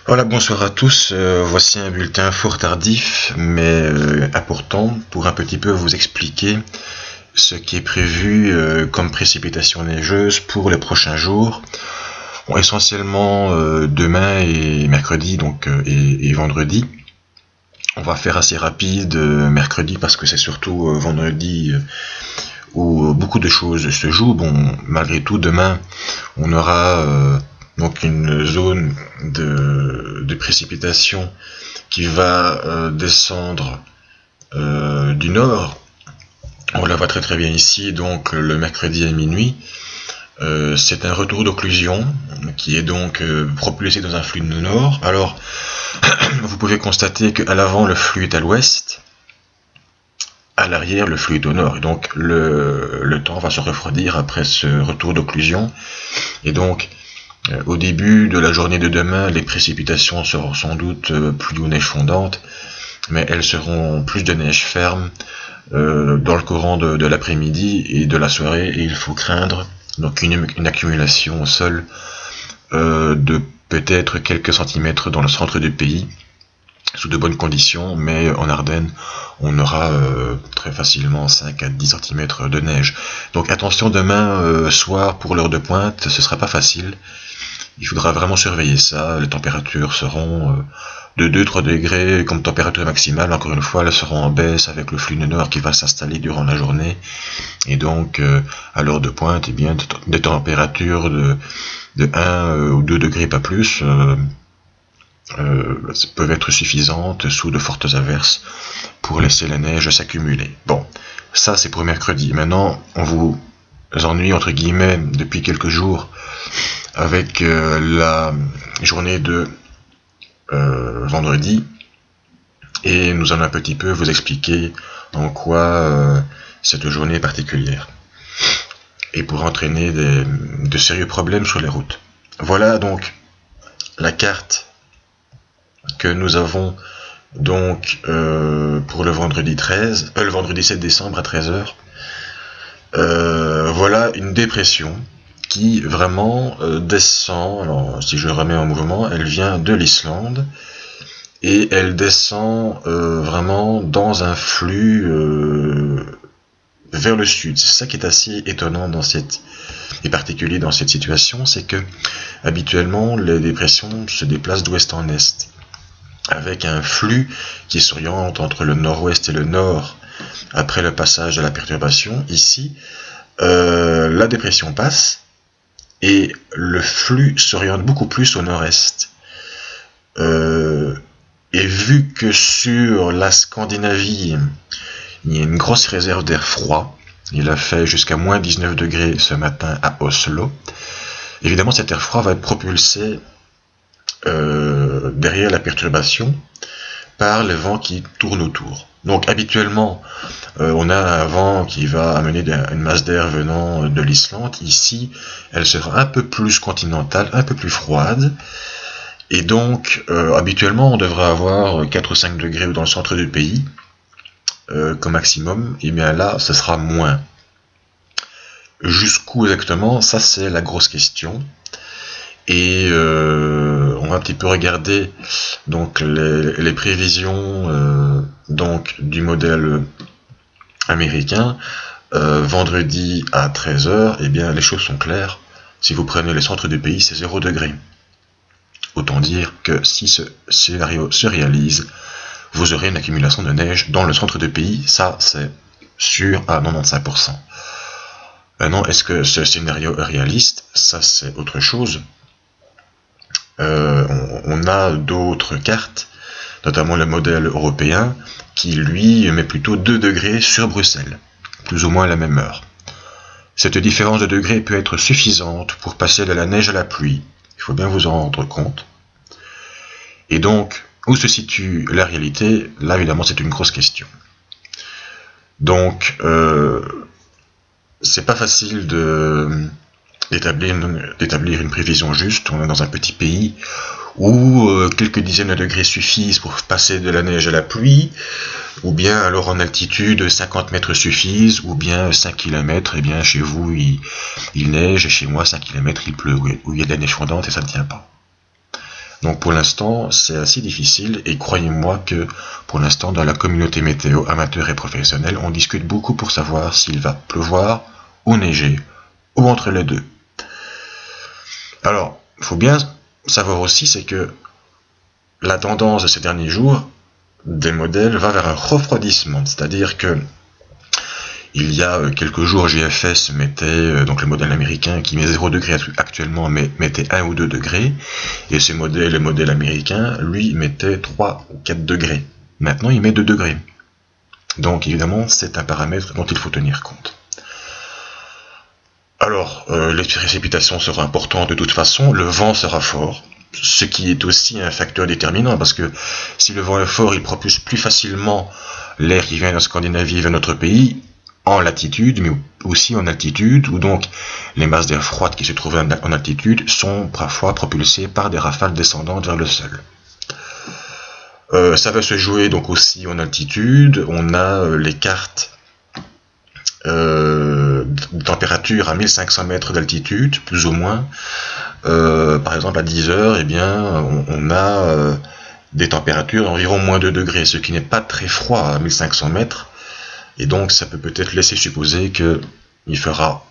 Voilà, bonsoir à tous. Voici un bulletin fort tardif, mais important pour un petit peu vous expliquer ce qui est prévu comme précipitation neigeuse pour les prochains jours. Bon, essentiellement demain et mercredi, et vendredi. On va faire assez rapide mercredi parce que c'est surtout vendredi où beaucoup de choses se jouent. Bon, malgré tout, demain, on aura donc une zone de précipitation qui va descendre du nord. On la voit très très bien ici, donc le mercredi à minuit. C'est un retour d'occlusion qui est donc propulsé dans un flux de nord. Alors, vous pouvez constater qu'à l'avant, le flux est à l'ouest. À l'arrière, le flux est au nord. Et donc, le temps va se refroidir après ce retour d'occlusion. Et donc, au début de la journée de demain, les précipitations seront sans doute plus de neige fondante, mais elles seront plus de neige ferme dans le courant de l'après-midi et de la soirée, et il faut craindre donc une accumulation au sol de peut-être quelques centimètres dans le centre du pays, sous de bonnes conditions, mais en Ardennes, on aura très facilement 5 à 10 cm de neige. Donc attention, demain soir, pour l'heure de pointe, ce sera pas facile. Il faudra vraiment surveiller ça. Les températures seront de 2-3 degrés comme température maximale. Encore une fois, elles seront en baisse avec le flux de nord qui va s'installer durant la journée. Et donc, à l'heure de pointe, eh bien, des températures de 1 ou 2 degrés, pas plus, peuvent être suffisantes sous de fortes averses pour laisser la neige s'accumuler. Bon, ça c'est pour mercredi. Maintenant, on vous ennuie entre guillemets depuis quelques jours avec la journée de vendredi, et nous allons un petit peu vous expliquer en quoi cette journée est particulière et pour entraîner de sérieux problèmes sur les routes. Voilà donc la carte que nous avons donc pour le vendredi 7 décembre à 13h. Voilà une dépression qui vraiment descend. Alors si je remets en mouvement, elle vient de l'Islande et elle descend vraiment dans un flux vers le sud. C'est ça qui est assez étonnant et particulier dans cette situation, c'est que habituellement les dépressions se déplacent d'ouest en est avec un flux qui s'oriente entre le nord-ouest et le nord après le passage de la perturbation. Ici, la dépression passe et le flux s'oriente beaucoup plus au nord-est. Et vu que sur la Scandinavie, il y a une grosse réserve d'air froid, il a fait jusqu'à moins 19 degrés ce matin à Oslo, évidemment cet air froid va être propulsé derrière la perturbation par le vent qui tourne autour. Donc habituellement, on a un vent qui va amener une masse d'air venant de l'Islande. Ici, elle sera un peu plus continentale, un peu plus froide. Et donc, habituellement, on devrait avoir 4 ou 5 degrés dans le centre du pays, comme maximum. Et bien là, ce sera moins. Jusqu'où exactement? Ça, c'est la grosse question. Et on va un petit peu regarder donc les prévisions donc du modèle américain. Vendredi à 13h, eh bien les choses sont claires. Si vous prenez les centres du pays, c'est 0 degré. Autant dire que si ce scénario se réalise, vous aurez une accumulation de neige dans le centre du pays. Ça, c'est sûr à 95%. Maintenant, est-ce que ce scénario est réaliste? Ça, c'est autre chose. On a d'autres cartes, notamment le modèle européen, qui lui met plutôt 2 degrés sur Bruxelles, plus ou moins à la même heure. Cette différence de degrés peut être suffisante pour passer de la neige à la pluie, il faut bien vous en rendre compte. Et donc, où se situe la réalité? Là, évidemment, c'est une grosse question. Donc, c'est pas facile d'établir une prévision juste. On est dans un petit pays où quelques dizaines de degrés suffisent pour passer de la neige à la pluie, ou bien alors en altitude 50 mètres suffisent, ou bien 5 km, et bien chez vous il neige, et chez moi 5 km il pleut, ou il y a de la neige fondante et ça ne tient pas. Donc pour l'instant, c'est assez difficile, et croyez-moi que pour l'instant, dans la communauté météo amateur et professionnelle, on discute beaucoup pour savoir s'il va pleuvoir ou neiger, ou entre les deux. Alors, il faut bien savoir aussi, c'est que la tendance de ces derniers jours des modèles va vers un refroidissement, c'est-à-dire que il y a quelques jours, GFS mettait, donc le modèle américain qui met 0 degré actuellement, mais mettait 1 ou 2 degrés, et le modèle américain, lui, mettait 3 ou 4 degrés. Maintenant, il met 2 degrés. Donc, évidemment, c'est un paramètre dont il faut tenir compte. Alors, les précipitations seront importantes de toute façon, le vent sera fort, ce qui est aussi un facteur déterminant, parce que si le vent est fort, il propulse plus facilement l'air qui vient de Scandinavie vers notre pays, en latitude, mais aussi en altitude, où donc les masses d'air froides qui se trouvent en altitude sont parfois propulsées par des rafales descendantes vers le sol. Ça va se jouer donc aussi en altitude. On a les cartes de température à 1500 mètres d'altitude, plus ou moins. Par exemple, à 10 heures, eh bien, on a des températures d'environ moins 2 degrés, ce qui n'est pas très froid à 1500 mètres. Et donc, ça peut peut-être laisser supposer qu'il fera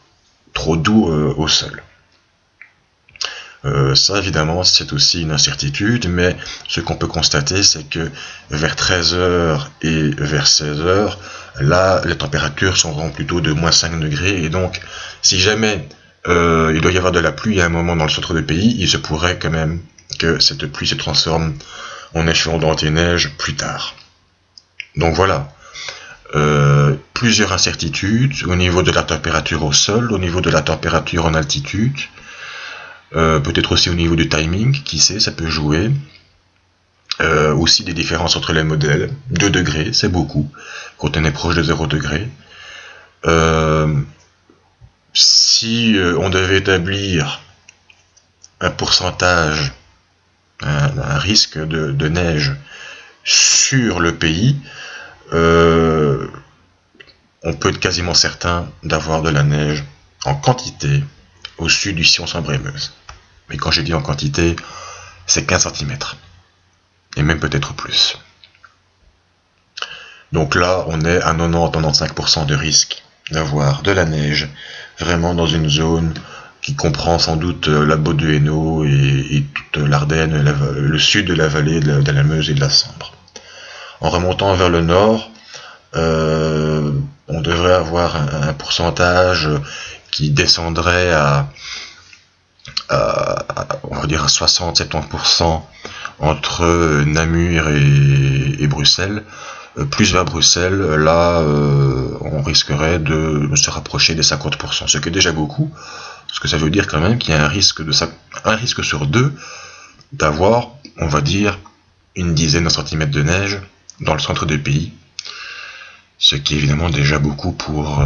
trop doux au sol. Ça, évidemment, c'est aussi une incertitude, mais ce qu'on peut constater, c'est que vers 13h et vers 16h, là, les températures seront plutôt de moins 5 degrés, et donc, si jamais il doit y avoir de la pluie à un moment dans le centre du pays, il se pourrait quand même que cette pluie se transforme en échelon d'anti-neige plus tard. Donc voilà. Plusieurs incertitudes au niveau de la température au sol, au niveau de la température en altitude, peut-être aussi au niveau du timing, qui sait, ça peut jouer. Aussi des différences entre les modèles, 2 degrés, c'est beaucoup, quand on est proche de 0 degré. Si on devait établir un pourcentage, un risque de neige sur le pays, on peut être quasiment certain d'avoir de la neige en quantité au sud du Sion-Sambre-et-Meuse. Mais quand j'ai dit en quantité, c'est 15 cm. Et même peut-être plus. Donc là, on est à 90-95% de risque d'avoir de la neige vraiment dans une zone qui comprend sans doute la Baude du Hainaut et toute l'Ardenne, le sud de la vallée de la Meuse et de la Sambre. En remontant vers le nord, on devrait avoir un pourcentage qui descendrait on va dire à 60-70% entre Namur et Bruxelles. Plus vers Bruxelles, là, on risquerait de se rapprocher des 50%, ce qui est déjà beaucoup, parce que ça veut dire quand même qu'il y a un risque sur 2 d'avoir, on va dire, une dizaine de centimètres de neige dans le centre du pays, ce qui est évidemment déjà beaucoup pour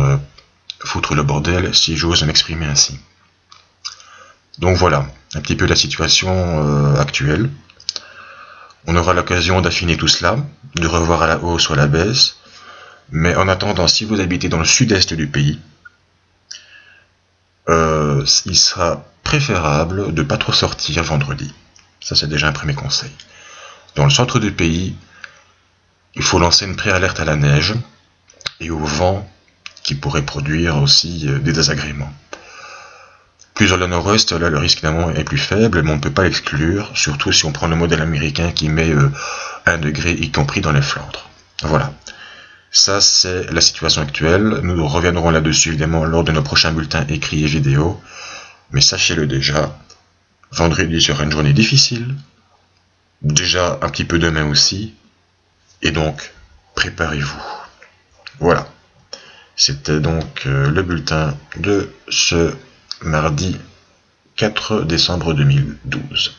foutre le bordel, si j'ose m'exprimer ainsi. Donc voilà, un petit peu la situation actuelle. On aura l'occasion d'affiner tout cela, de revoir à la hausse ou à la baisse, mais en attendant, si vous habitez dans le sud-est du pays, il sera préférable de ne pas trop sortir vendredi. Ça, c'est déjà un premier conseil. Dans le centre du pays, il faut lancer une préalerte à la neige et au vent qui pourrait produire aussi des désagréments. Plus vers le nord-ouest, là le risque évidemment est plus faible, mais on ne peut pas l'exclure, surtout si on prend le modèle américain qui met 1 degré, y compris dans les Flandres. Voilà. Ça, c'est la situation actuelle. Nous reviendrons là-dessus évidemment lors de nos prochains bulletins écrits et vidéos. Mais sachez-le déjà, vendredi sera une journée difficile. Déjà un petit peu demain aussi. Et donc, préparez-vous. Voilà. C'était donc le bulletin de ce mardi 4 décembre 2012.